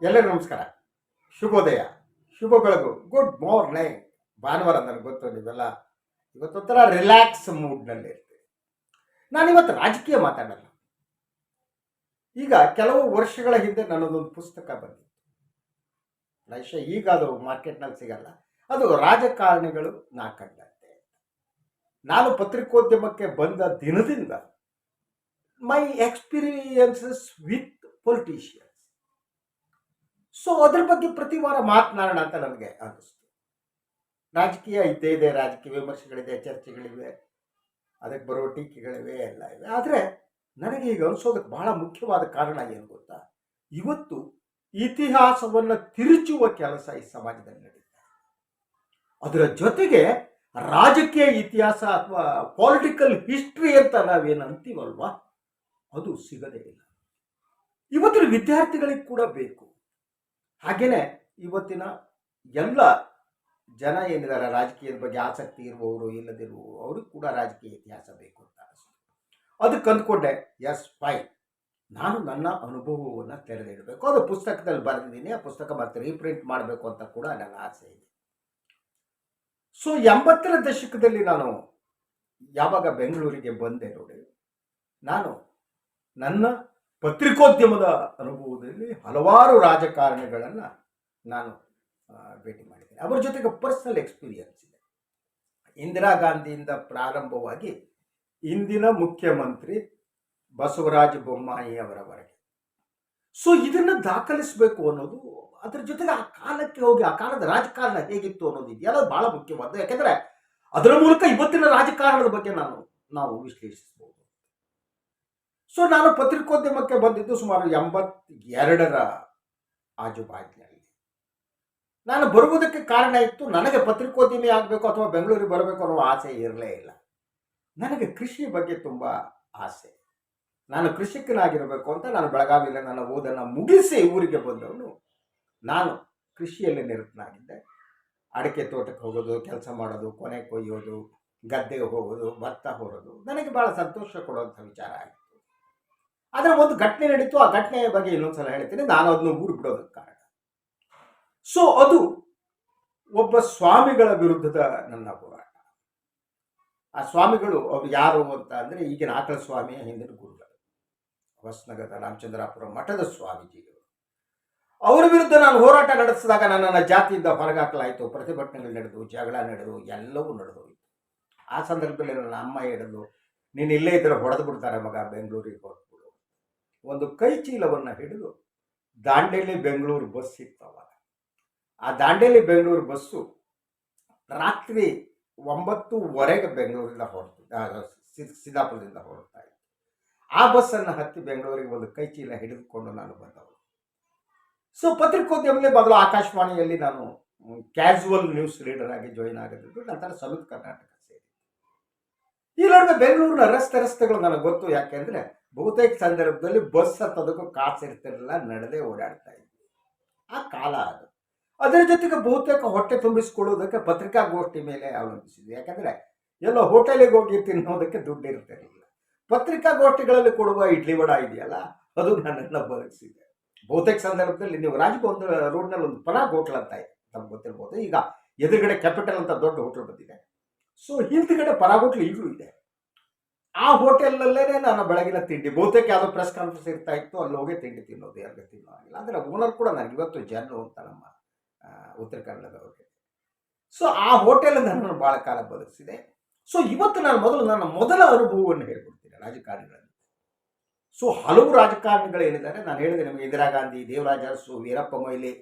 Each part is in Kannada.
ಎಲ್ಲರಿಗೂ ನಮಸ್ಕಾರ, ಶುಭೋದಯ, ಶುಭ ಬೆಳಗು, ಗುಡ್ ಮಾರ್ನಿಂಗ್. ಭಾನುವಾರ ನನಗೆ ಗೊತ್ತು, ನೀವೆಲ್ಲ ಇವತ್ತೊಂಥರ ರಿಲ್ಯಾಕ್ಸ್ ಮೂಡ್ನಲ್ಲಿ ಇರ್ತೀವಿ. ನಾನಿವತ್ತು ರಾಜಕೀಯ ಮಾತಾಡಲ್ಲ. ಈಗ ಕೆಲವು ವರ್ಷಗಳ ಹಿಂದೆ ನನ್ನದೊಂದು ಪುಸ್ತಕ ಬಂದಿತ್ತು. ಪ್ರಾಯಶಃ ಈಗ ಅದು ಮಾರ್ಕೆಟ್ನಲ್ಲಿ ಸಿಗಲ್ಲ. ಅದು ರಾಜಕಾರಣಿಗಳು ನಾ ಕಂಡಂತೆ. ನಾನು ಪತ್ರಿಕೋದ್ಯಮಕ್ಕೆ ಬಂದ ದಿನದಿಂದ ಮೈ ಎಕ್ಸ್ಪೀರಿಯನ್ಸಸ್ ವಿತ್ ಪೊಲಿಟಿಷಿಯನ್ಸ್. ಸೊ ಅದ್ರ ಬಗ್ಗೆ ಪ್ರತಿ ವಾರ ಮಾತನಾಡೋಣ ಅಂತ ನನಗೆ ಅನ್ನಿಸ್ತು. ರಾಜಕೀಯ ಇದ್ದೇ ಇದೆ, ರಾಜಕೀಯ ವಿಮರ್ಶೆಗಳಿದೆ, ಚರ್ಚೆಗಳಿವೆ, ಅದಕ್ಕೆ ಬರುವ ಟೀಕೆಗಳಿವೆ, ಎಲ್ಲ ಇವೆ. ಆದರೆ ನನಗೆ ಈಗ ಅನಿಸೋದಕ್ಕೆ ಬಹಳ ಮುಖ್ಯವಾದ ಕಾರಣ ಏನು ಗೊತ್ತಾ? ಇವತ್ತು ಇತಿಹಾಸವನ್ನು ತಿರುಚುವ ಕೆಲಸ ಈ ಸಮಾಜದಲ್ಲಿ ನಡೀತಾ ಇದೆ. ಅದರ ಜೊತೆಗೆ ರಾಜಕೀಯ ಇತಿಹಾಸ ಅಥವಾ ಪೊಲಿಟಿಕಲ್ ಹಿಸ್ಟ್ರಿ ಅಂತ ನಾವೇನು ಅಂತೀವಲ್ವಾ, ಅದು ಸಿಗದೇ ಇಲ್ಲ. ಇವತ್ತಿನ ವಿದ್ಯಾರ್ಥಿಗಳಿಗೆ ಕೂಡ ಬೇಕು. ಹಾಗೇನೆ ಇವತ್ತಿನ ಎಲ್ಲ ಜನ ಏನಿದ್ದಾರೆ, ರಾಜಕೀಯದ ಬಗ್ಗೆ ಆಸಕ್ತಿ ಇರುವವರು ಇಲ್ಲದಿರುವವರು, ಅವ್ರಿಗೆ ಕೂಡ ರಾಜಕೀಯ ಇತಿಹಾಸ ಬೇಕು ಅಂತ ಅನಿಸ್ತು. ಅದಕ್ಕೆ ಅಂದ್ಕೊಂಡೆ, ಎಸ್ ಫೈನ್, ನಾನು ನನ್ನ ಅನುಭವವನ್ನು ತೆರೆದಿಡಬೇಕು. ಅದು ಪುಸ್ತಕದಲ್ಲಿ ಬರೆದಿದ್ದೀನಿ. ಆ ಪುಸ್ತಕ ಮತ್ತೆ ರೀಪ್ರಿಂಟ್ ಮಾಡಬೇಕು ಅಂತ ಕೂಡ ನನ್ನ ಆಸೆ ಇದೆ. ಸೊ 80ರ ದಶಕದಲ್ಲಿ ನಾನು ಯಾವಾಗ ಬೆಂಗಳೂರಿಗೆ ಬಂದೆ ನೋಡಿ, ನಾನು ನನ್ನ ಪತ್ರಿಕೋದ್ಯಮದ ಅನುಭವದಲ್ಲಿ ಹಲವಾರು ರಾಜಕಾರಣಿಗಳನ್ನು ನಾನು ಭೇಟಿ ಮಾಡಿದ್ದೇನೆ. ಅವರ ಜೊತೆಗೆ ಪರ್ಸನಲ್ ಎಕ್ಸ್ಪೀರಿಯನ್ಸ್ ಇದೆ. ಇಂದಿರಾ ಗಾಂಧಿಯಿಂದ ಪ್ರಾರಂಭವಾಗಿ ಇಂದಿನ ಮುಖ್ಯಮಂತ್ರಿ ಬಸವರಾಜ ಬೊಮ್ಮಾಯಿ ಅವರವರೆಗೆ. ಸೊ ಇದನ್ನು ದಾಖಲಿಸಬೇಕು ಅನ್ನೋದು, ಅದರ ಜೊತೆಗೆ ಆ ಕಾಲಕ್ಕೆ ಹೋಗಿ ಆ ಕಾಲದ ರಾಜಕಾರಣ ಹೇಗಿತ್ತು ಅನ್ನೋದು ಇದೆಯಲ್ಲ, ಬಹಳ ಮುಖ್ಯವಾದ. ಯಾಕೆಂದರೆ ಅದರ ಮೂಲಕ ಇವತ್ತಿನ ರಾಜಕಾರಣದ ಬಗ್ಗೆ ನಾವು ವಿಶ್ಲೇಷಿಸಬಹುದು. ಸೊ ನಾನು ಪತ್ರಿಕೋದ್ಯಮಕ್ಕೆ ಬಂದಿದ್ದು ಸುಮಾರು 82ರ ಆಜುಬಾಜಿನಲ್ಲಿ. ನಾನು ಬರುವುದಕ್ಕೆ ಕಾರಣ ಇತ್ತು, ನನಗೆ ಪತ್ರಿಕೋದ್ಯಮಿ ಆಗಬೇಕು ಅಥವಾ ಬೆಂಗಳೂರಿಗೆ ಬರಬೇಕು ಅನ್ನೋ ಆಸೆ ಇರಲೇ ಇಲ್ಲ. ನನಗೆ ಕೃಷಿ ಬಗ್ಗೆ ತುಂಬ ಆಸೆ. ನಾನು ಕೃಷಿಕನಾಗಿರಬೇಕು ಅಂತ ನಾನು ಬೆಳಗಾವಿಯಲ್ಲಿ ನನ್ನ ಓದನ್ನು ಮುಗಿಸಿ ಊರಿಗೆ ಬಂದವನು. ನಾನು ಕೃಷಿಯಲ್ಲಿ ನಿರತನಾಗಿದ್ದೆ. ಅಡಿಕೆ ತೋಟಕ್ಕೆ ಹೋಗೋದು, ಕೆಲಸ ಮಾಡೋದು, ಕೊನೆ ಕೊಯ್ಯೋದು, ಗದ್ದೆಗೆ ಹೋಗೋದು, ಭತ್ತ ಹೊರೋದು ನನಗೆ ಭಾಳ ಸಂತೋಷ ಕೊಡುವಂಥ ವಿಚಾರ ಆಯಿತು. ಆದರೆ ಒಂದು ಘಟನೆ ನಡೀತು. ಆ ಘಟನೆಯ ಬಗ್ಗೆ ಇನ್ನೊಂದ್ಸಲ ಹೇಳ್ತೀನಿ. ನಾನು ಅದನ್ನು ಊರು ಬಿಡೋದಕ್ಕೆ ಕಾರಣ. ಸೊ ಅದು ಒಬ್ಬ ಸ್ವಾಮಿಗಳ ವಿರುದ್ಧದ ನನ್ನ ಹೋರಾಟ. ಆ ಸ್ವಾಮಿಗಳು ಅವರು ಯಾರು ಅಂತ ಅಂದರೆ, ಈಗಿನ ಆಕಳ ಸ್ವಾಮಿಯ ಹಿಂದಿನ ಗುರುಗಳು, ಹೊಸನಗರದ ರಾಮಚಂದ್ರಾಪುರ ಮಠದ ಸ್ವಾಮೀಜಿಗಳು. ಅವರ ವಿರುದ್ಧ ನಾನು ಹೋರಾಟ ನಡೆಸಿದಾಗ ನನ್ನನ್ನು ಜಾತಿಯಿಂದ ಹೊರಗಾಕಲಾಯಿತು. ಪ್ರತಿಭಟನೆಗಳು ನಡೆದು, ಜಗಳ ನಡೆದು, ಎಲ್ಲವೂ ನಡೆದೋಯಿತು. ಆ ಸಂದರ್ಭದಲ್ಲಿ ನನ್ನ ಅಮ್ಮ ಹೇಳಿದ್ರು, ನೀನು ಇಲ್ಲೇ ಇದ್ದರೆ ಹೊಡೆದು ಬಿಡ್ತಾರೆ ಮಗ, ಬೆಂಗಳೂರಿಗೆ ಹೊರಟ್ಬಿಡು. ಒಂದು ಕೈ ಚೀಲವನ್ನು ಹಿಡಿದು ದಾಂಡೇಲಿ ಬೆಂಗಳೂರು ಬಸ್ ಇತ್ತವಾಗ. ಆ ದಾಂಡೇಲಿ ಬೆಂಗಳೂರು ಬಸ್ಸು ರಾತ್ರಿ 9:15 ಬೆಂಗಳೂರಿಂದ ಸಿದ್ದಾಪುರದಿಂದ ಹೊರಡ್ತಾ ಇತ್ತು. ಆ ಬಸ್ಸನ್ನು ಹತ್ತಿ ಬೆಂಗಳೂರಿಗೆ ಒಂದು ಕೈ ಚೀಲ ಹಿಡಿದುಕೊಂಡು ನಾನು ಬಂದವರು. ಸೊ ಪತ್ರಿಕೋದ್ಯಮದಲ್ಲಿ ಮೊದಲು ಆಕಾಶವಾಣಿಯಲ್ಲಿ ನಾನು ಕ್ಯಾಸುವಲ್ ನ್ಯೂಸ್ ರೀಡರ್ ಆಗಿ ಜಾಯಿನ್ ಆಗಿದ್ದು. ನಂತರ ಸಂಯುಕ್ತ ಕರ್ನಾಟಕ ಸೇರಿ. ಈ ನಡುವೆ ಬೆಂಗಳೂರಿನ ರಸ್ತೆಗಳು ನನಗೆ ಗೊತ್ತು. ಯಾಕೆಂದರೆ ಬಹುತೇಕ ಸಂದರ್ಭದಲ್ಲಿ ಬಸ್ ಹತ್ತೋದಕ್ಕೂ ಕಾಸು ಇರ್ತಿರಲಿಲ್ಲ, ನಡೆದೇ ಓಡಾಡ್ತಾ ಇದ್ವಿ. ಆ ಕಾಲ ಅದು. ಅದರ ಜೊತೆಗೆ ಬಹುತೇಕ ಹೊಟ್ಟೆ ತುಂಬಿಸಿಕೊಳ್ಳೋದಕ್ಕೆ ಪತ್ರಿಕಾಗೋಷ್ಠಿ ಮೇಲೆ ಅವಲಂಬಿಸಿದ್ವಿ. ಯಾಕಂದರೆ ಎಲ್ಲೋ ಹೋಟೆಲಿಗೆ ಹೋಗಿ ತಿನ್ನೋದಕ್ಕೆ ದುಡ್ಡು ಇರ್ತಿರಲಿಲ್ಲ. ಪತ್ರಿಕಾಗೋಷ್ಠಿಗಳಲ್ಲಿ ಕೊಡುವ ಇಡ್ಲಿ ವಡ ಇದೆಯಲ್ಲ, ಅದು ನನ್ನೆಲ್ಲ ಬದುಕಿಸಿದೆ. ಬಹುತೇಕ ಸಂದರ್ಭದಲ್ಲಿ ನೀವು ರಾಜಭವನ ರೋಡ್ನಲ್ಲಿ ಒಂದು ಪರಾಗ್ ಹೋಟ್ಲ್ ಅಂತ ಇದೆ, ನಮ್ಗೆ ಗೊತ್ತಿರ್ಬೋದು. ಈಗ ಎದುರುಗಡೆ ಕ್ಯಾಪಿಟಲ್ ಅಂತ ದೊಡ್ಡ ಹೋಟ್ಲ್ ಬಂದಿದೆ. ಸೊ ಹಿಂದ್ಗಡೆ ಪರಾಗ್ ಹೋಟ್ಲ್ ಈಗಲೂ ಇದೆ. ಆ ಹೋಟೆಲ್ನಲ್ಲೇ ನಾನು ಬೆಳಗಿನ ತಿಂಡಿ, ಬಹುತೇಕ ಯಾವುದೋ ಪ್ರೆಸ್ ಕಾನ್ಫರೆನ್ಸ್ ಇರ್ತಾ ಇತ್ತು, ಅಲ್ಲಿ ಹೋಗಿ ತಿಂಡಿ ತಿನ್ನೋದು, ಯಾರಿಗೆ ತಿನ್ನೋ ಆಗಿಲ್ಲ. ಅಂದರೆ ಓನರ್ ಕೂಡ ನನಗೆ ಇವತ್ತು ಜನರು ಅಂತ ನಮ್ಮ ಉತ್ತರ ಕನ್ನಡದವ್ರಿಗೆ. ಸೊ ಆ ಹೋಟೆಲ್ ನಾನು ಭಾಳ ಕಾಲ ಬದುಕಿಸಿದೆ. ಸೊ ಇವತ್ತು ನಾನು ನನ್ನ ಮೊದಲ ಅನುಭವವನ್ನು ಹೇಳ್ಕೊಡ್ತೀನಿ ರಾಜಕಾರಣಿಗಳಲ್ಲಿ. ಸೊ ಹಲವು ರಾಜಕಾರಣಿಗಳು ಏನಿದ್ದಾರೆ, ನಾನು ಹೇಳಿದೆ ನಿಮಗೆ, ಇಂದಿರಾ ಗಾಂಧಿ, ದೇವರಾಜ ಅರಸು, ವೀರಪ್ಪ ಮೊಯ್ಲಿ,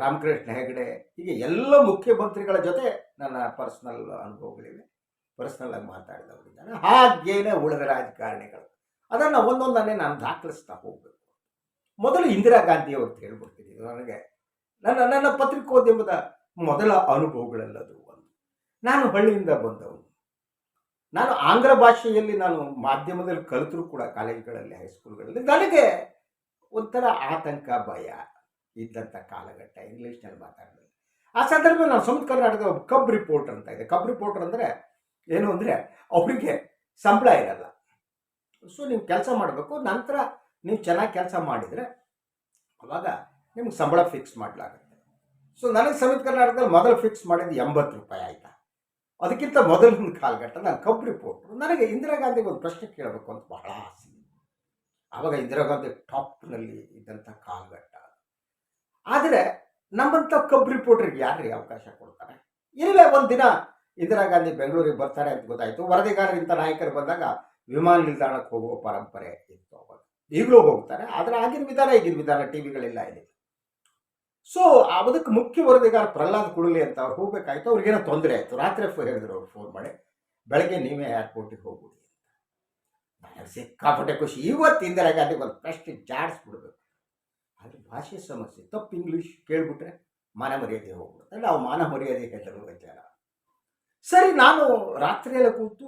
ರಾಮಕೃಷ್ಣ ಹೆಗಡೆ, ಹೀಗೆ ಎಲ್ಲ ಮುಖ್ಯಮಂತ್ರಿಗಳ ಜೊತೆ ನನ್ನ ಪರ್ಸ್ನಲ್ ಅನುಭವಗಳಿವೆ. ಪರ್ಸ್ನಲ್ ಆಗಿ ಮಾತಾಡಿದವರಿದ್ದಾರೆ. ಹಾಗೇನೆ ಉಳಿದ ರಾಜಕಾರಣಿಗಳು, ಅದನ್ನು ಒಂದೊಂದನ್ನೇ ನಾನು ದಾಖಲಿಸ್ತಾ ಹೋಗಬೇಕು. ಮೊದಲು ಇಂದಿರಾ ಗಾಂಧಿ ಅವ್ರಿಗೆ ಹೇಳ್ಬಿಡ್ತೀನಿ. ನನಗೆ ನನ್ನ ಪತ್ರಿಕೋದ್ಯಮದ ಮೊದಲ ಅನುಭವಗಳೆಲ್ಲದು ಒಂದು. ನಾನು ಹಳ್ಳಿಯಿಂದ ಬಂದವನು. ನಾನು ಆಂಗ್ಲ ಭಾಷೆಯಲ್ಲಿ ನಾನು ಮಾಧ್ಯಮದಲ್ಲಿ ಕಲಿತರೂ ಕೂಡ ಕಾಲೇಜುಗಳಲ್ಲಿ, ಹೈಸ್ಕೂಲ್ಗಳಲ್ಲಿ ನನಗೆ ಒಂಥರ ಆತಂಕ, ಭಯ ಇದ್ದಂಥ ಕಾಲಘಟ್ಟ, ಇಂಗ್ಲೀಷ್ನಲ್ಲಿ ಮಾತಾಡೋದು. ಆ ಸಂದರ್ಭದಲ್ಲಿ ನಾನು ಸಂಯುಕ್ತ ಕರ್ನಾಟಕದ ಒಬ್ಬ ಕಬ್ ರಿಪೋರ್ಟರ್ ಅಂತ ಇದೆ. ಕಬ್ ರಿಪೋರ್ಟರ್ ಅಂದರೆ ಏನು ಅಂದರೆ, ಅವರಿಗೆ ಸಂಬಳ ಇರಲ್ಲ. ಸೊ ನೀವು ಕೆಲಸ ಮಾಡಬೇಕು. ನಂತರ ನೀವು ಚೆನ್ನಾಗಿ ಕೆಲಸ ಮಾಡಿದರೆ ಅವಾಗ ನಿಮ್ಗೆ ಸಂಬಳ ಫಿಕ್ಸ್ ಮಾಡಲಾಗುತ್ತೆ. ಸೊ ನನಗೆ ಸಂಯುಕ್ತ ಕರ್ನಾಟಕದಲ್ಲಿ ಮೊದಲು ಫಿಕ್ಸ್ ಮಾಡಿದ್ದು 80 ರೂಪಾಯಿ ಆಯಿತಾ. ಅದಕ್ಕಿಂತ ಮೊದಲಿನ ಕಾಲಘಟ್ಟ ನಾನು ಕಬ್ ರಿಪೋರ್ಟ್ರು. ನನಗೆ ಇಂದಿರಾ ಗಾಂಧಿಗೆ ಒಂದು ಪ್ರಶ್ನೆ ಕೇಳಬೇಕು ಅಂತ ಬಹಳ ಆಸೆ. ಆವಾಗ ಇಂದಿರಾ ಗಾಂಧಿ ಟಾಪ್ನಲ್ಲಿ ಇದ್ದಂಥ ಕಾಲಘಟ್ಟ. ಆದರೆ ನಮ್ಮಂಥ ಕಬ್ ರಿಪೋರ್ಟರ್ಗೆ ಯಾರಿಗೆ ಅವಕಾಶ ಕೊಡ್ತಾರೆ? ಇಲ್ಲವೇ ಒಂದು ದಿನ ಇಂದಿರಾ ಗಾಂಧಿ ಬೆಂಗಳೂರಿಗೆ ಬರ್ತಾರೆ ಅಂತ ಗೊತ್ತಾಯಿತು. ವರದಿಗಾರರಿಂದ ನಾಯಕರು ಬಂದಾಗ ವಿಮಾನ ನಿಲ್ದಾಣಕ್ಕೆ ಹೋಗುವ ಪರಂಪರೆ ಇತ್ತು ಅವಾಗ. ಈಗಲೂ ಹೋಗ್ತಾರೆ, ಆದರೆ ಆಗಿನ ವಿಧಾನ ಈಗಿನ ವಿಧಾನ, ಟಿವಿಗಳೆಲ್ಲ ಇದೆ. ಸೊ ಅದಕ್ಕೆ ಮುಖ್ಯ ವರದಿಗಾರ ಪ್ರಹ್ಲಾದ್ ಕುಳಲಿ ಅಂತ ಅವ್ರು ಹೋಗ್ಬೇಕಾಯ್ತು. ಅವ್ರಿಗೇನೋ ತೊಂದರೆ ಆಯಿತು. ರಾತ್ರಿ ಹೇಳಿದ್ರು ಅವ್ರು ಫೋನ್ ಮಾಡಿ, ಬೆಳಗ್ಗೆ ನೀವೇ ಏರ್ಪೋರ್ಟಿಗೆ ಹೋಗ್ಬಿಡಿ. ನನಗೆ ಸಿಕ್ಕಾಪಟ್ಟೆ ಖುಷಿ. ಇವತ್ತು ಇಂದಿರಾ ಗಾಂಧಿ ಒಂದು ಪ್ರಶ್ನೆ ಜಾಡಿಸ್ಬಿಡ್ಬೇಕು. ಆದರೆ ಭಾಷೆ ಸಮಸ್ಯೆ, ತಪ್ಪು ಇಂಗ್ಲೀಷ್ ಕೇಳ್ಬಿಟ್ರೆ ಮಾನ ಮರ್ಯಾದೆ ಹೋಗ್ಬಿಡುತ್ತೆ. ನಾವು ಮಾನ ಮರ್ಯಾದೆ ಹೆಸರು ವಿಚಾರ. ಸರಿ, ನಾನು ರಾತ್ರಿಯೆಲ್ಲ ಕೂತು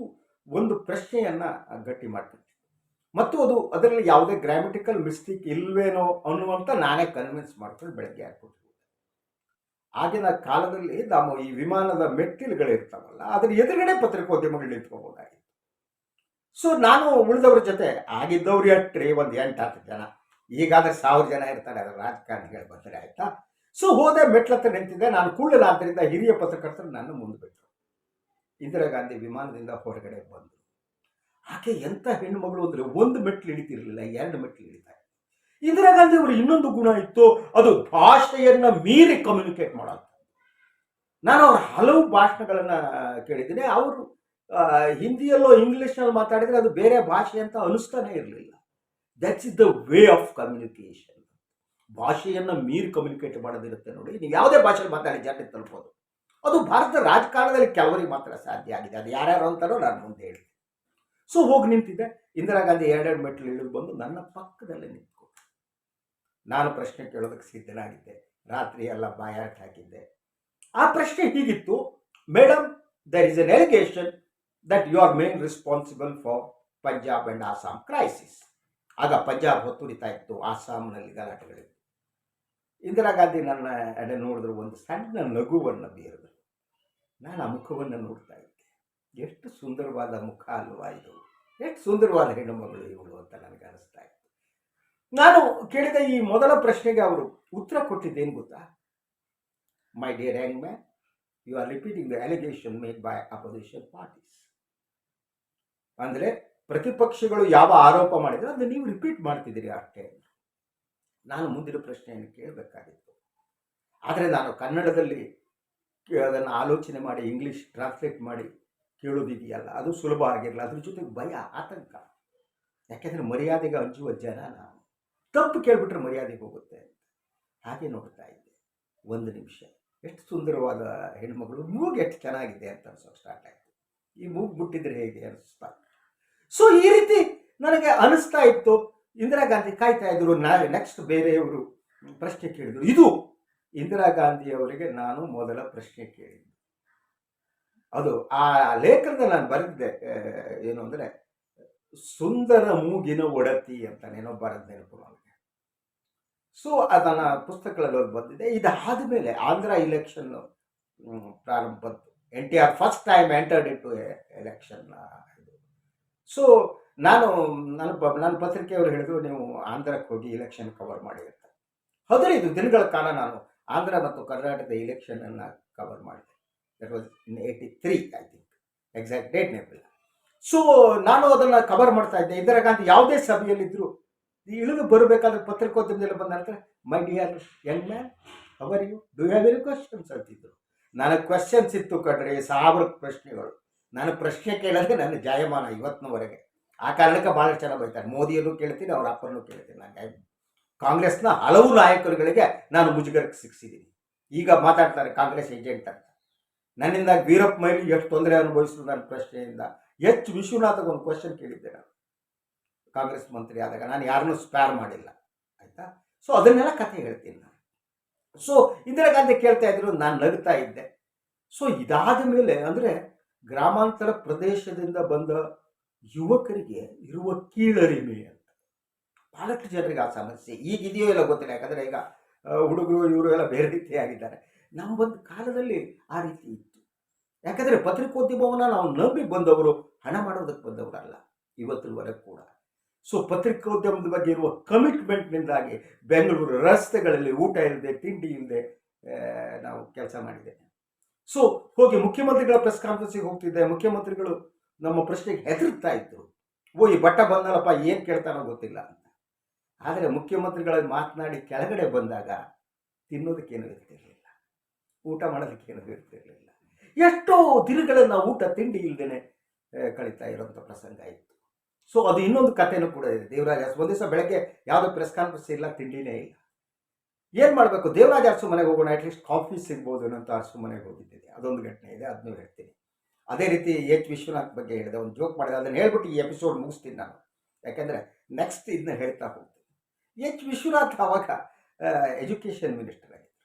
ಒಂದು ಪ್ರಶ್ನೆಯನ್ನು ಗಟ್ಟಿ ಮಾಡ್ತೀನಿ ಮತ್ತು ಅದರಲ್ಲಿ ಯಾವುದೇ ಗ್ರಾಮೆಟಿಕಲ್ ಮಿಸ್ಟೇಕ್ ಇಲ್ವೇನೋ ಅನ್ನುವಂಥ ನಾನೇ ಕನ್ವಿನ್ಸ್ ಮಾಡ್ಕೊಂಡು ಬೆಳಗ್ಗೆ ಏರ್ಪೋರ್ಟ್ ಹೋದೆ. ಆಗಿನ ಕಾಲದಲ್ಲಿ ನಾವು ಈ ವಿಮಾನದ ಮೆಟ್ಟಿಲುಗಳಿರ್ತಾವಲ್ಲ, ಅದರ ಎದುರುಗಡೆ ಪತ್ರಿಕೋದ್ಯಮಗಳು ನಿಂತ್ಕೋಬೋದಾಗಿತ್ತು. ಸೊ ನಾನು ಉಳಿದವ್ರ ಜೊತೆ, ಆಗಿದ್ದವ್ರು ಎಟ್ರಿ ಒಂದು 8-10 ಜನ, ಈಗಾದ್ರೆ 1000 ಜನ ಇರ್ತಾರೆ, ಅದರ ರಾಜಕಾರಣಿಗಳು ಬರ್ತಾರೆ ಆಯ್ತಾ. ಸೊ ಹೋದೆ, ಮೆಟ್ಲತ್ತ ನಿಂತಿದ್ದೆ. ನಾನು ಕೂಡಲೇ ಆದ್ದರಿಂದ ಹಿರಿಯ ಪತ್ರಕರ್ತರು ನನ್ನ ಮುಂದೆ ಬಿಟ್ಟರು. ಇಂದಿರಾ ಗಾಂಧಿ ವಿಮಾನದಿಂದ ಹೊರಗಡೆ ಬಂದರು. ಆಕೆ ಎಂಥ ಹೆಣ್ಣುಮಗಳು ಅಂದರೆ ಒಂದು ಮೆಟ್ಲು ಇಳಿತಿರಲಿಲ್ಲ, 2 ಮೆಟ್ಲು ಇಳಿತಾರೆ. ಇಂದಿರಾ ಗಾಂಧಿ ಅವರು ಇನ್ನೊಂದು ಗುಣ ಇತ್ತು, ಅದು ಭಾಷೆಯನ್ನು ಮೀರಿ ಕಮ್ಯುನಿಕೇಟ್ ಮಾಡೋದು. ನಾನು ಅವ್ರ ಹಲವು ಭಾಷಣಗಳನ್ನು ಕೇಳಿದ್ದೀನಿ. ಅವರು ಹಿಂದಿಯಲ್ಲೋ ಇಂಗ್ಲೀಷ್ನಲ್ಲಿ ಮಾತಾಡಿದರೆ ಅದು ಬೇರೆ ಭಾಷೆ ಅಂತ ಅನಿಸ್ತಾನೆ ಇರಲಿಲ್ಲ. That's is the way of communication. ಭಾಷೆಯನ್ನು ಮೀರಿ ಕಮ್ಯುನಿಕೇಟ್ ಮಾಡೋದಿರುತ್ತೆ ನೋಡಿ. ನೀವು ಯಾವುದೇ ಭಾಷೆಯಲ್ಲಿ ಮಾತಾಡಿ ಜನರಿಗೆ ತಲುಪೋದು, ಅದು ಭಾರತದ ರಾಜಕಾರಣದಲ್ಲಿ ಕೆಲವರಿಗೆ ಮಾತ್ರ ಸಾಧ್ಯ ಆಗಿದೆ. ಅದು ಯಾರ್ಯಾರು ಅಂತಾರೋ ನಾನು ಮುಂದೆ ಹೇಳ್ತೀನಿ. ಸೊ ಹೋಗಿ ನಿಂತಿದ್ದೆ. ಇಂದಿರಾ ಗಾಂಧಿ 2 ಮೆಟ್ಲು ಇಳಿದು ಬಂದು ನನ್ನ ಪಕ್ಕದಲ್ಲೇ ನಿಂತ್ಕೊಂಡು, ನಾನು ಪ್ರಶ್ನೆ ಕೇಳೋದಕ್ಕೆ ಸಿದ್ಧನಾಗಿದ್ದೆ. ರಾತ್ರಿ ಎಲ್ಲ ಬಾಯಾಟ ಹಾಕಿದ್ದೆ. ಆ ಪ್ರಶ್ನೆ ಹೀಗಿತ್ತು, madam, there is an allegation that you are main responsible for Punjab and Assam crisis. ಆಗ ಪಂಜಾಬ್ ಹೊತ್ತುರಿತಾ ಇತ್ತು, ಆಸಾಂನಲ್ಲಿ ಗಲಾಟೆಗಳಿತ್ತು. ಇಂದಿರಾ ಗಾಂಧಿ ನನ್ನ ಎಡೆ ನೋಡಿದ್ರು, ಒಂದು ಸಣ್ಣ ನಗುವನ್ನು ಬೀರಿದ್ರು. ನಾನು ಆ ಮುಖವನ್ನು ನೋಡ್ತಾ ಇದ್ದೆ. ಎಷ್ಟು ಸುಂದರವಾದ ಮುಖ ಅಲ್ವಾ ಇದು, ಎಷ್ಟು ಸುಂದರವಾದ ಹೆಣ್ಣುಮಗಳು ಇವಳು ಅಂತ ನನಗೆ ಅನಿಸ್ತಾ ಇತ್ತು. ನಾನು ಕೇಳಿದ ಈ ಮೊದಲ ಪ್ರಶ್ನೆಗೆ ಅವರು ಉತ್ತರ ಕೊಟ್ಟಿದ್ದೇನು ಗೊತ್ತಾ? My dear young man, you are repeating the allegation made by opposition parties. ಅಂದರೆ ಪ್ರತಿಪಕ್ಷಗಳು ಯಾವ ಆರೋಪ ಮಾಡಿದ್ರೆ ಅದನ್ನು ನೀವು ರಿಪೀಟ್ ಮಾಡ್ತಿದ್ದೀರಿ ಅಷ್ಟೇ. ನಾನು ಮುಂದಿನ ಪ್ರಶ್ನೆಯನ್ನು ಕೇಳಬೇಕಾಗಿತ್ತು, ಆದರೆ ನಾನು ಕನ್ನಡದಲ್ಲಿ ಅದನ್ನು ಆಲೋಚನೆ ಮಾಡಿ ಇಂಗ್ಲೀಷ್ ಟ್ರಾನ್ಸ್ಲೇಟ್ ಮಾಡಿ ಕೇಳೋದಿದೆಯಲ್ಲ, ಅದು ಸುಲಭ ಆಗಿರಲ್ಲ. ಅದ್ರ ಜೊತೆಗೆ ಭಯ, ಆತಂಕ. ಯಾಕೆಂದರೆ ಮರ್ಯಾದೆಗೆ ಅಂಜುವ ಜನ ನಾವು. ತಪ್ಪು ಕೇಳಿಬಿಟ್ರೆ ಮರ್ಯಾದೆಗೆ ಹೋಗುತ್ತೆ. ಹಾಗೆ ನೋಡ್ತಾ ಇದ್ದೆ. 1 ನಿಮಿಷ, ಎಷ್ಟು ಸುಂದರವಾದ ಹೆಣ್ಮಗಳು, ಮೂಗು ಎಷ್ಟು ಚೆನ್ನಾಗಿದೆ ಅಂತ ಅನ್ಸೋಕೆ ಸ್ಟಾರ್ಟ್ ಆಯಿತು. ಈ ಮೂಗು ಮುಟ್ಟಿದ್ರೆ ಹೇಗೆ ಅನಿಸ್ತಾ. ಸೊ ಈ ರೀತಿ ನನಗೆ ಅನಿಸ್ತಾ ಇತ್ತು. ಇಂದಿರಾ ಗಾಂಧಿ ಕಾಯ್ತಾ ಇದ್ರು, ನೆಕ್ಸ್ಟ್ ಬೇರೆಯವರು ಪ್ರಶ್ನೆ ಕೇಳಿದ್ರು. ಇದು ಇಂದಿರಾ ಗಾಂಧಿ ಅವರಿಗೆ ನಾನು ಮೊದಲ ಪ್ರಶ್ನೆ ಕೇಳಿದ್ದು. ಅದು ಆ ಲೇಖನದಲ್ಲಿ ನಾನು ಬರೆದಿದ್ದೆ, ಏನು ಅಂದರೆ ಸುಂದರ ಮೂಗಿನ ಒಡತಿ ಅಂತ ಏನೋ ಬರೆದ ನೆನಪು ನನಗೆ. ಸೊ ಅದನ್ನು ಪುಸ್ತಕಗಳಲ್ಲಿ ಬಂದಿದೆ. ಇದಾದ ಮೇಲೆ ಆಂಧ್ರ ಇಲೆಕ್ಷನ್ ಪ್ರಾರಂಭ ಬಂತು. NTR first time entered into election. So ನನ್ನ ಪತ್ರಿಕೆಯವರು ಹೇಳಿದ್ರು, ನೀವು ಆಂಧ್ರಕ್ಕೆ ಹೋಗಿ ಇಲೆಕ್ಷನ್ ಕವರ್ ಮಾಡಿ ಅಂತ. 15 ದಿನಗಳ ಕಾಲ ನಾನು ಆಂಧ್ರ ಮತ್ತು ಕರ್ನಾಟಕದ ಇಲೆಕ್ಷನನ್ನು ಕವರ್ ಮಾಡಿದೆ. That was in 83 I think, exact date ನೆನಪಿಲ್ಲ. ಸೊ ನಾನು ಅದನ್ನು ಕವರ್ ಮಾಡ್ತಾ ಇದ್ದೆ. ಇಂದಿರಾ ಗಾಂಧಿ ಯಾವುದೇ ಸಭೆಯಲ್ಲಿದ್ದರು, ಇಳಿದು ಬರಬೇಕಾದ್ರೆ ಪತ್ರಿಕೋದ್ಯಮದಲ್ಲಿ ಬಂದ ನಂತರ, my dear young man, how are you, do you have any questions ಅಂತಿದ್ರು. ನನಗೆ ಕ್ವಶನ್ಸ್ ಇತ್ತು ಕಣ್ರಿ, 1000 ಪ್ರಶ್ನೆಗಳು. ನಾನು ಪ್ರಶ್ನೆ ಕೇಳೋದೇ ನನ್ನ ಜಾಯಮಾನ ಇವತ್ತಿನವರೆಗೆ. ಆ ಕಾರಣಕ್ಕೆ ಭಾಳ ಚೆನ್ನಾಗಿ ಬೈತಾರೆ. ಮೋದಿಯನ್ನು ಕೇಳ್ತೀನಿ, ಅವ್ರ ಅಪ್ಪನೂ ಕೇಳ್ತೀನಿ. ನಾನು ಕಾಂಗ್ರೆಸ್ನ ಹಲವು ನಾಯಕರುಗಳಿಗೆ ನಾನು ಮುಜುಗರಕ್ಕೆ ಸಿಕ್ಕಿಸಿದ್ದೀನಿ. ಈಗ ಮಾತಾಡ್ತಾರೆ ಕಾಂಗ್ರೆಸ್ ಏಜೆಂಟ್ ಅಂತ. ನನ್ನಿಂದ ವೀರಪ್ಪ ಮೊಯ್ಲಿ ಎಷ್ಟು ತೊಂದರೆ ಅನುಭವಿಸಿದ್ರು ನನ್ನ ಪ್ರಶ್ನೆಯಿಂದ. ವಿಶ್ವನಾಥಗೆ ಒಂದು ಕ್ವಶನ್ ಕೇಳಿದ್ದೆ ನಾನು, ಕಾಂಗ್ರೆಸ್ ಮಂತ್ರಿ ಆದಾಗ. ನಾನು ಯಾರನ್ನೂ ಸ್ಪ್ಯಾರ್ ಮಾಡಿಲ್ಲ, ಆಯಿತಾ. ಸೊ ಅದನ್ನೆಲ್ಲ ಕಥೆ ಹೇಳ್ತೀನಿ ನಾನು. ಸೊ ಇಂದಿರಾ ಗಾಂಧಿ ಕೇಳ್ತಾ ಇದ್ರು, ನಾನು ನಗ್ತಾ ಇದ್ದೆ. ಸೊ ಇದಾದ ಮೇಲೆ ಅಂದರೆ ಗ್ರಾಮಾಂತರ ಪ್ರದೇಶದಿಂದ ಬಂದ ಯುವಕರಿಗೆ ಇರುವ ಕೀಳರಿಮೆ ಅಂತ ಬಹಳಷ್ಟು ಜನರಿಗೆ ಆ ಸಮಸ್ಯೆ ಈಗಿದೆಯೋ ಇಲ್ಲ ಗೊತ್ತಿಲ್ಲ. ಯಾಕಂದರೆ ಈಗ ಹುಡುಗರು ಇವರು ಎಲ್ಲ ಬೇರೆ ರೀತಿ ಆಗಿದ್ದಾರೆ. ನಮ್ಮ ಒಂದು ಕಾಲದಲ್ಲಿ ಆ ರೀತಿ ಇತ್ತು. ಯಾಕಂದರೆ ಪತ್ರಿಕೋದ್ಯಮವನ್ನು ನಾವು ನಂಬಿ ಬಂದವರು, ಹಣ ಮಾಡೋದಕ್ಕೆ ಬಂದವರಲ್ಲ ಇವತ್ತಿನವರೆಗೆ ಕೂಡ. ಸೊ ಪತ್ರಿಕೋದ್ಯಮದ ಬಗ್ಗೆ ಇರುವ ಕಮಿಟ್ಮೆಂಟ್ನಿಂದಾಗಿ ಬೆಂಗಳೂರು ರಸ್ತೆಗಳಲ್ಲಿ ಊಟ ಇಲ್ಲದೆ ತಿಂಡಿ ಇಲ್ಲದೆ ನಾವು ಕೆಲಸ ಮಾಡಿದ್ದೇವೆ. ಸೊ ಹೋಗಿ ಮುಖ್ಯಮಂತ್ರಿಗಳ ಪ್ರೆಸ್ ಕಾನ್ಫರೆನ್ಸಿಗೆ ಹೋಗ್ತಿದ್ದೆ. ಮುಖ್ಯಮಂತ್ರಿಗಳು ನಮ್ಮ ಪ್ರಶ್ನೆಗೆ ಹೆದರ್ತಾ ಇದ್ರು. ಈ ಬಟ್ಟ ಬಂದಲ್ಲಪ್ಪ ಏನು ಕೇಳ್ತಾನೋ ಗೊತ್ತಿಲ್ಲ ಅಂತ. ಆದರೆ ಮುಖ್ಯಮಂತ್ರಿಗಳ ಮಾತನಾಡಿ ಕೆಳಗಡೆ ಬಂದಾಗ ತಿನ್ನೋದಕ್ಕೇನು ಇರ್ತಿರಲಿಲ್ಲ, ಊಟ ಮಾಡೋದಕ್ಕೇನು ಇರ್ತಿರಲಿಲ್ಲ. ಎಷ್ಟೋ ದಿನಗಳನ್ನು ಊಟ ತಿಂಡಿ ಇಲ್ಲದೇನೆ ಕಳೀತಾ ಇರೋಂಥ ಪ್ರಸಂಗ ಇತ್ತು. ಸೊ ಅದು ಇನ್ನೊಂದು ಕಥೆನೂ ಕೂಡ ಇದೆ. ದೇವರಾಜ ಅರಸು ಒಂದು ದಿವಸ ಬೆಳಗ್ಗೆ ಯಾವುದೋ ಪ್ರೆಸ್ ಕಾನ್ಫರೆನ್ಸ್ ಇಲ್ಲ, ತಿಂಡಿನೇ ಇಲ್ಲ. ಏನು ಮಾಡಬೇಕು? ದೇವರಾಜ ಅರಸು ಮನೆಗೆ ಹೋಗೋಣ, ಅಟ್ಲೀಸ್ಟ್ ಕಾಫಿ ಸಿಗ್ಬೋದು ಅನ್ನೋಂಥ ಅರಸು ಮನೆಗೆ ಹೋಗಿದ್ದೇನೆ. ಅದೊಂದು ಘಟನೆ ಇದೆ, ಅದನ್ನೂ ಹೇಳ್ತೀನಿ. ಅದೇ ರೀತಿ ಎಚ್ ವಿಶ್ವನಾಥ್ ಬಗ್ಗೆ ಹೇಳಿದೆ, ಒಂದು ಜೋಕ್ ಮಾಡಿದೆ. ಅದನ್ನು ಹೇಳ್ಬಿಟ್ಟು ಈ ಎಪಿಸೋಡ್ ಮುಗಿಸ್ತೀನಿ ನಾನು, ಯಾಕೆಂದರೆ ನೆಕ್ಸ್ಟ್ ಇದನ್ನ ಹೇಳ್ತಾ ಹೋಗ್ತೀನಿ. ಎಚ್ ವಿಶ್ವನಾಥ್ ಅವಾಗ ಎಜುಕೇಷನ್ ಮಿನಿಸ್ಟರ್ ಆಗಿದ್ದರು.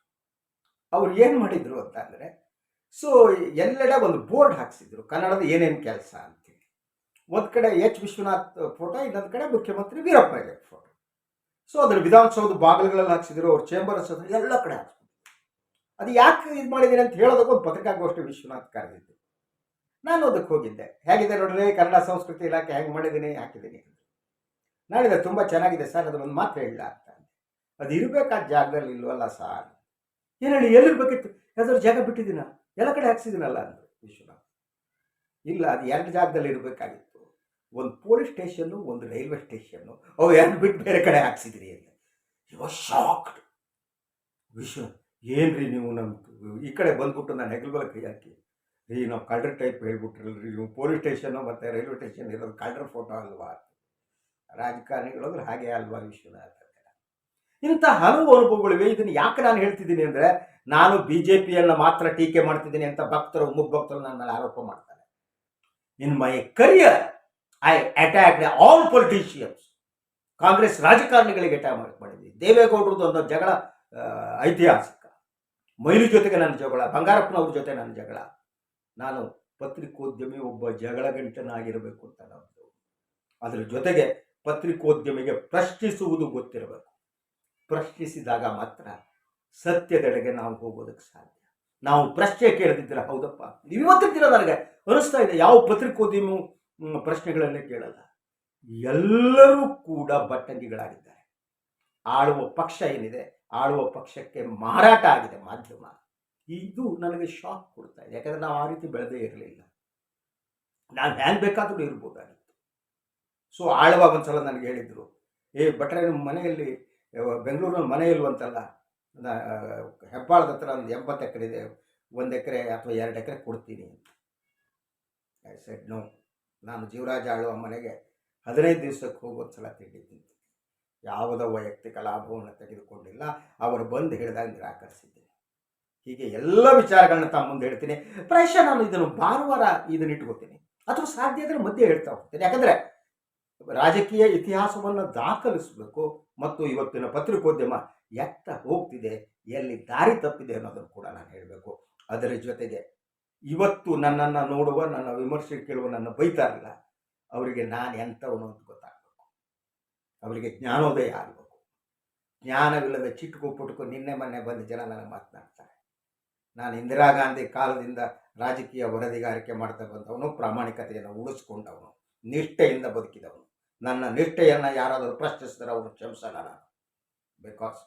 ಅವ್ರು ಏನು ಮಾಡಿದರು ಅಂತ ಅಂದರೆ, ಸೊ ಎಲ್ಲೆಡೆ ಒಂದು ಬೋರ್ಡ್ ಹಾಕ್ಸಿದ್ರು, ಕನ್ನಡದ ಏನೇನು ಕೆಲಸ ಅಂತೇಳಿ. ಒಂದು ಕಡೆ ಎಚ್ ವಿಶ್ವನಾಥ್ ಫೋಟೋ, ಇನ್ನೊಂದು ಕಡೆ ಮುಖ್ಯಮಂತ್ರಿ ವೀರಪ್ಪ ಮೊಯ್ಲಿ ಫೋಟೋ. ಸೊ ಅದನ್ನು ವಿಧಾನಸೌಧ ಬಾಗಿಲುಗಳಲ್ಲಿ ಹಾಕ್ಸಿದ್ರು, ಅವ್ರು ಚೇಂಬರ್ಸ್ ಎಲ್ಲ ಕಡೆ ಹಾಕ್ಸಿದ್ರು. ಅದು ಯಾಕೆ ಇದು ಮಾಡಿದ್ದೀನಿ ಅಂತ ಹೇಳೋದಕ್ಕೆ ಒಂದು ಪತ್ರಿಕಾಗೋಷ್ಠಿ ವಿಶ್ವನಾಥ್ ಕರೆದಿದ್ದು. ನಾನು ಅದಕ್ಕೆ ಹೋಗಿದ್ದೆ. ಹೇಗಿದೆ ನೋಡಿದ್ರೆ ಕನ್ನಡ ಸಂಸ್ಕೃತಿ ಇಲಾಖೆ ಹೆಂಗೆ ಮಾಡಿದ್ದೀನಿ, ಹಾಕಿದ್ದೀನಿ. ನಾಡಿದೆ ತುಂಬ ಚೆನ್ನಾಗಿದೆ ಸರ್, ಅದು ಒಂದು ಮಾತು ಹೇಳಿಲ್ಲ ಅಂತ. ಅದು ಇರಬೇಕಾದ ಜಾಗದಲ್ಲಿ ಇಲ್ವಲ್ಲ ಸಾರ್. ಏನು ಹೇಳಿ, ಎಲ್ಲಿರ್ಬೇಕಿತ್ತು? ಯಾವ್ದಾದ್ರು ಜಾಗ ಬಿಟ್ಟಿದ್ದೀನ, ಎಲ್ಲ ಕಡೆ ಹಾಕ್ಸಿದ್ದೀನಲ್ಲ ಅಂದರು ವಿಶ್ವನಾಥ್. ಇಲ್ಲ, ಅದು 2 ಜಾಗದಲ್ಲಿ ಇರಬೇಕಾಗಿತ್ತು. ಒಂದು ಪೊಲೀಸ್ ಸ್ಟೇಷನ್ನು, ಒಂದು ರೈಲ್ವೆ ಸ್ಟೇಷನ್ನು. ಅವು 2 ಬಿಟ್ಟು ಬೇರೆ ಕಡೆ ಹಾಕ್ಸಿದ್ರಿ ಅಂತ. Was shocked. ವಿಶ್ವನಾಥ್, ಏನ್ರಿ ನೀವು ನಮ್ಮ ಈ ಕಡೆ ಬಂದ್ಬಿಟ್ಟು ನಾನು ಹೆಗಲ್ಬಲ ಕೈ ಹಾಕಿ, ರೀ ನಾವು ಕಳ್ಳರ ಟೈಪ್ ಹೇಳ್ಬಿಟ್ರಲ್ರಿ, ನೀವು ಪೊಲೀಸ್ ಸ್ಟೇಷನ್ನು ಮತ್ತು ರೈಲ್ವೆ ಸ್ಟೇಷನ್ ಇರೋದು ಕಳ್ಳರ ಫೋಟೋ ಅಲ್ವಾ? ರಾಜಕಾರಣಿಗಳು ಅಂದ್ರೆ ಹಾಗೆ ಅಲ್ವಾ ವಿಶ್ವನಾಥ್? ಇಂಥ ಹಲವು ಅನುಭವಗಳಿವೆ. ಇದನ್ನು ಯಾಕೆ ನಾನು ಹೇಳ್ತಿದ್ದೀನಿ ಅಂದರೆ, ನಾನು BJPಯನ್ನು ಮಾತ್ರ ಟೀಕೆ ಮಾಡ್ತಿದ್ದೀನಿ ಅಂತ ಭಕ್ತರು ಮುಗ್ಭಕ್ತರು ನನ್ನ ಮೇಲೆ ಆರೋಪ ಮಾಡ್ತಾರೆ. In my career I attacked all politicians. Congress ರಾಜಕಾರಣಿಗಳಿಗೆ ಅಟ್ಯಾಕ್ ಮಾಡಿದ್ದೀನಿ. ದೇವೇಗೌಡರದ್ದು ಒಂದು ಜಗಳ ಐತಿಹಾಸಿಕ. ಮೊಯ್ಲಿ ಜೊತೆಗೆ ನನ್ನ ಜಗಳ, ಬಂಗಾರಪ್ಪನವ್ರ ಜೊತೆ ನನ್ನ ಜಗಳ. ನಾನು ಪತ್ರಿಕೋದ್ಯಮಿ, ಒಬ್ಬ ಜಗಳ ಗಂಟನಾಗಿರಬೇಕು ಅಂತ ನಮ್ಮದು. ಅದರ ಜೊತೆಗೆ ಪತ್ರಿಕೋದ್ಯಮಿಗೆ ಪ್ರಶ್ನಿಸುವುದು ಗೊತ್ತಿರಬೇಕು. ಪ್ರಶ್ನಿಸಿದಾಗ ಮಾತ್ರ ಸತ್ಯದೆಡೆಗೆ ನಾವು ಹೋಗೋದಕ್ಕೆ ಸಾಧ್ಯ. ನಾವು ಪ್ರಶ್ನೆ ಕೇಳದಿದ್ದರೆ, ಹೌದಪ್ಪ ಇವತ್ತಿನ ದಿನ ನನಗೆ ಅನಿಸ್ತಾ ಇದೆ, ಯಾವ ಪತ್ರಿಕೋದ್ಯಮಿ ಪ್ರಶ್ನೆಗಳನ್ನೇ ಕೇಳಲ್ಲ. ಎಲ್ಲರೂ ಕೂಡ ಬಟ್ಟಂಗಿಗಳಾಗಿದ್ದಾರೆ. ಆಳುವ ಪಕ್ಷ ಏನಿದೆ, ಆಳುವ ಪಕ್ಷಕ್ಕೆ ಮಾರಾಟ ಆಗಿದೆ ಮಾಧ್ಯಮ. ಇದು ನನಗೆ ಶಾಕ್ ಕೊಡ್ತಾ ಇದೆ. ಯಾಕಂದರೆ ನಾವು ಆ ರೀತಿ ಬೆಳೆದೇ ಇರಲಿಲ್ಲ. ನಾನು ಹ್ಯಾಂಗೆ ಬೇಕಾದರೂ ಇರ್ಬೋದಾಗಿತ್ತು. ಸೊ ಆಳುವ ಒಂದ್ಸಲ ನನಗೆ ಹೇಳಿದರು, ಭಟ್ರೆ ನಿಮ್ಮ ಮನೆಯಲ್ಲಿ ಬೆಂಗಳೂರಲ್ಲಿ ಮನೆ ಇಲ್ವಂತಲ್ಲ, ಹೆಬ್ಬಾಳದ ಹತ್ರ ಒಂದು 80 ಎಕರೆ ಇದೆ, 1 ಎಕರೆ ಅಥವಾ 2 ಎಕರೆ ಕೊಡ್ತೀನಿ ಅಂತ. I said no. ನಾನು ಜೀವರಾಜ ಆಳುವ ಮನೆಗೆ 15 ದಿವಸಕ್ಕೆ ಹೋಗೋದ್ಸಲ ತಿಂಡಿದ್ದೀನಿ. ಯಾವುದೋ ವೈಯಕ್ತಿಕ ಲಾಭವನ್ನು ತೆಗೆದುಕೊಂಡಿಲ್ಲ. ಅವರು ಬಂದು ಹೇಳಿದಾಗ ನಿರಾಕರಿಸಿದ್ದೇನೆ. ಹೀಗೆ ಎಲ್ಲ ವಿಚಾರಗಳನ್ನ ತಮ್ಮ ಮುಂದೆ ಹೇಳ್ತೀನಿ. ಪ್ರಾಯಶಃ ನಾನು ಇದನ್ನು ಭಾನುವಾರ ಇದನ್ನು ಇಟ್ಕೋತೀನಿ, ಅಥವಾ ಸಾಧ್ಯ ಆದರೆ ಮಧ್ಯೆ ಹೇಳ್ತಾ ಹೋಗ್ತೀನಿ. ಯಾಕಂದರೆ ರಾಜಕೀಯ ಇತಿಹಾಸವನ್ನು ದಾಖಲಿಸಬೇಕು, ಮತ್ತು ಇವತ್ತಿನ ಪತ್ರಿಕೋದ್ಯಮ ಎತ್ತ ಹೋಗ್ತಿದೆ, ಎಲ್ಲಿ ದಾರಿ ತಪ್ಪಿದೆ ಅನ್ನೋದನ್ನು ಕೂಡ ನಾನು ಹೇಳಬೇಕು. ಅದರ ಜೊತೆಗೆ ಇವತ್ತು ನನ್ನನ್ನು ನೋಡುವ, ನನ್ನ ವಿಮರ್ಶೆ ಕೇಳುವ, ನನ್ನ ಬೈತಾರಲ್ಲ, ಅವರಿಗೆ ನಾನು ಎಂಥವನು ಅಂತ ಗೊತ್ತಾಗಬೇಕು. ಅವರಿಗೆ ಜ್ಞಾನೋದಯ ಆಗಬೇಕು. ಜ್ಞಾನವಿಲ್ಲದ ಚಿಟ್ಕು ಪುಟ್ಕು ನಿನ್ನೆ ಮೊನ್ನೆ ಬಂದ ಜನ ನನಗೆ ಮಾತನಾಡ್ತಾರೆ. ನಾನು ಇಂದಿರಾ ಗಾಂಧಿ ಕಾಲದಿಂದ ರಾಜಕೀಯ ವರದಿಗಾರಿಕೆ ಮಾಡ್ತಾ ಬಂದವನು, ಪ್ರಾಮಾಣಿಕತೆಯನ್ನು ಉಳಿಸ್ಕೊಂಡವನು, ನಿಷ್ಠೆಯಿಂದ ಬದುಕಿದವನು. ನನ್ನ ನಿಷ್ಠೆಯನ್ನು ಯಾರಾದರೂ ಪ್ರಶ್ನಿಸಿದ್ರೆ ಅವನು ಕ್ಷಮಿಸಲ್ಲ ನಾನು. ಬಿಕಾಸ್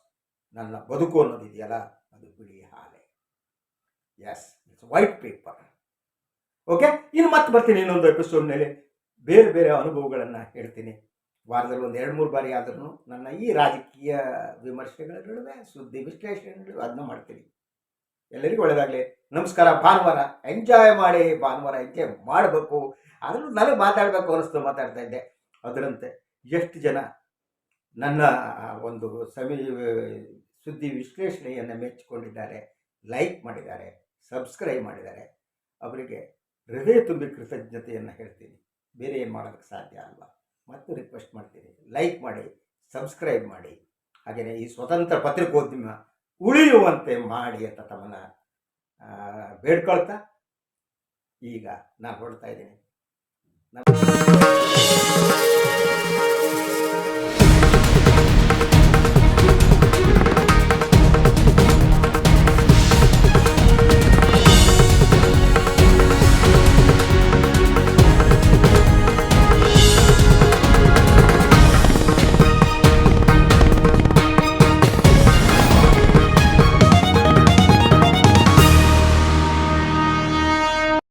ನನ್ನ ಬದುಕು ಅನ್ನೋದಿದೆಯಲ್ಲ, ಅದು ಬಿಳಿ ಹಾಲೆ. Yes, it's white paper. Okay, ಇನ್ನು ಮತ್ತೆ ಬರ್ತೀನಿ ಇನ್ನೊಂದು ಎಪಿಸೋಡ್ನಲ್ಲಿ. ಬೇರೆ ಬೇರೆ ಅನುಭವಗಳನ್ನು ಹೇಳ್ತೀನಿ. ವಾರದಲ್ಲಿ ಒಂದು 2-3 ಬಾರಿ ಆದ್ರೂ ನನ್ನ ಈ ರಾಜಕೀಯ ವಿಮರ್ಶೆಗಳ ನಡುವೆ ಸುದ್ದಿ ವಿಶ್ಲೇಷಣೆಗಳು ಅದನ್ನ ಮಾಡ್ತೀನಿ. ಎಲ್ಲರಿಗೂ ಒಳ್ಳೆಯದಾಗಲಿ. ನಮಸ್ಕಾರ. ಭಾನುವಾರ ಎಂಜಾಯ್ ಮಾಡಿ. ಭಾನುವಾರ ಎಂಜಾಯ್ ಮಾಡಬೇಕು. ಆದರೂ ನನಗೆ ಮಾತಾಡಬೇಕು ಅನ್ನಿಸ್ತು, ಮಾತಾಡ್ತಾ ಇದ್ದೆ. ಅದರಂತೆ ಎಷ್ಟು ಜನ ನನ್ನ ಒಂದು ಸುದ್ದಿ ವಿಶ್ಲೇಷಣೆಯನ್ನು ಮೆಚ್ಚಿಕೊಂಡಿದ್ದಾರೆ, ಲೈಕ್ ಮಾಡಿದ್ದಾರೆ, ಸಬ್ಸ್ಕ್ರೈಬ್ ಮಾಡಿದ್ದಾರೆ, ಅವರಿಗೆ ಹೃದಯ ತುಂಬಿ ಕೃತಜ್ಞತೆಯನ್ನು ಹೇಳ್ತೀನಿ. ಬೇರೆ ಏನು ಮಾಡೋದಕ್ಕೆ ಸಾಧ್ಯ ಅಲ್ವಾ? ಮತ್ತು ರಿಕ್ವೆಸ್ಟ್ ಮಾಡ್ತೀನಿ, ಲೈಕ್ ಮಾಡಿ, ಸಬ್ಸ್ಕ್ರೈಬ್ ಮಾಡಿ. ಹಾಗೆಯೇ ಈ ಸ್ವತಂತ್ರ ಪತ್ರಿಕೋದ್ಯಮ ಉಳಿಯುವಂತೆ ಮಾಡಿ ಅಂತ ತಮ್ಮನ್ನು ಬೇಡ್ಕೊಳ್ತಾ ಈಗ ನಾನು ಹೊರಡ್ತಾ ಇದ್ದೀನಿ.